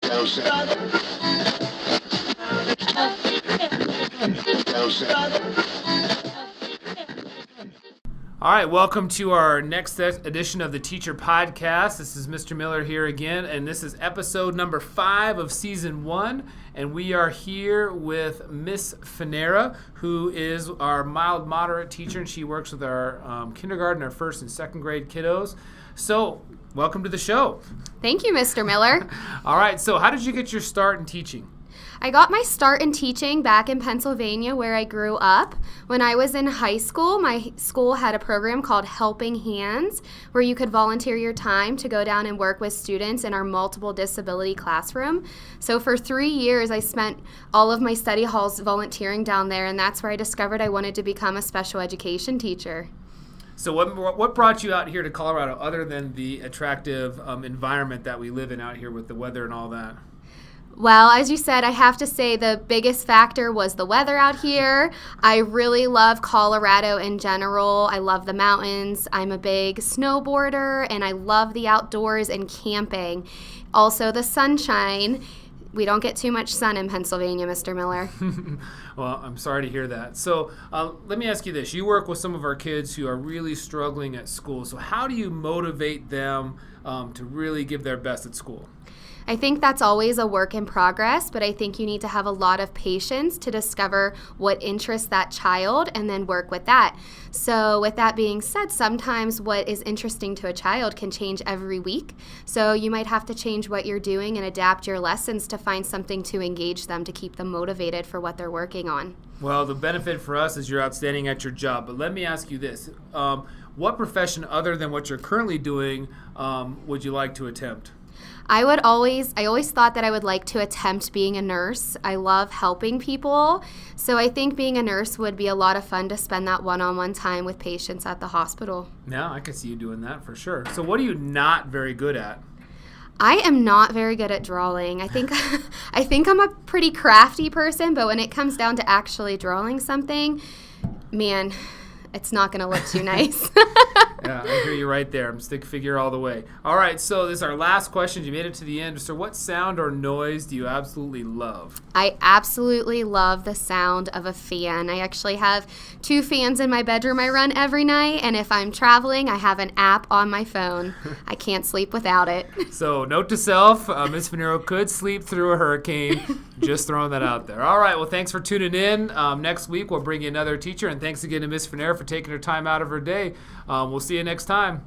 All right, welcome to our next edition of the Teacher Podcast. This is Mr. Miller here again, and this is episode number 5 of season 1. And we are here with Miss Funera, who is our mild moderate teacher, and she works with our kindergarten, our first and second grade kiddos. So, welcome to the show. Thank you, Mr. Miller. All right, so how did you get your start in teaching? I got my start in teaching back in Pennsylvania, where I grew up. When I was in high school, my school had a program called Helping Hands, where you could volunteer your time to go down and work with students in our multiple disability classroom. So for 3 years, I spent all of my study halls volunteering down there, and that's where I discovered I wanted to become a special education teacher. So what brought you out here to Colorado, other than the attractive environment that we live in out here with the weather and all that? Well, as you said, I have to say the biggest factor was the weather out here. I really love Colorado in general. I love the mountains. I'm a big snowboarder, and I love the outdoors and camping. Also, the sunshine. We don't get too much sun in Pennsylvania, Mr. Miller. Well, I'm sorry to hear that. So let me ask you this. You work with some of our kids who are really struggling at school. So how do you motivate them to really give their best at school? I think that's always a work in progress, but I think you need to have a lot of patience to discover what interests that child and then work with that. So with that being said, sometimes what is interesting to a child can change every week. So you might have to change what you're doing and adapt your lessons to find something to engage them to keep them motivated for what they're working on. Well, the benefit for us is you're outstanding at your job. But let me ask you this. What profession other than what you're currently doing would you like to attempt? I always thought that I would like to attempt being a nurse. I love helping people. So I think being a nurse would be a lot of fun to spend that one-on-one time with patients at the hospital. Yeah, I could see you doing that for sure. So what are you not very good at? I am not very good at drawing. I think I'm a pretty crafty person, but when it comes down to actually drawing something, man, it's not going to look too nice. Yeah, I hear you right there. I'm stick figure all the way. All right, so this is our last question. You made it to the end. So what sound or noise do you absolutely love? I absolutely love the sound of a fan. I actually have 2 fans in my bedroom I run every night, and if I'm traveling, I have an app on my phone. I can't sleep without it. So note to self, Ms. Funera could sleep through a hurricane. Just throwing that out there. All right, well, thanks for tuning in. Next week, we'll bring you another teacher, and thanks again to Ms. Funera for taking her time out of her day. We'll see you next time.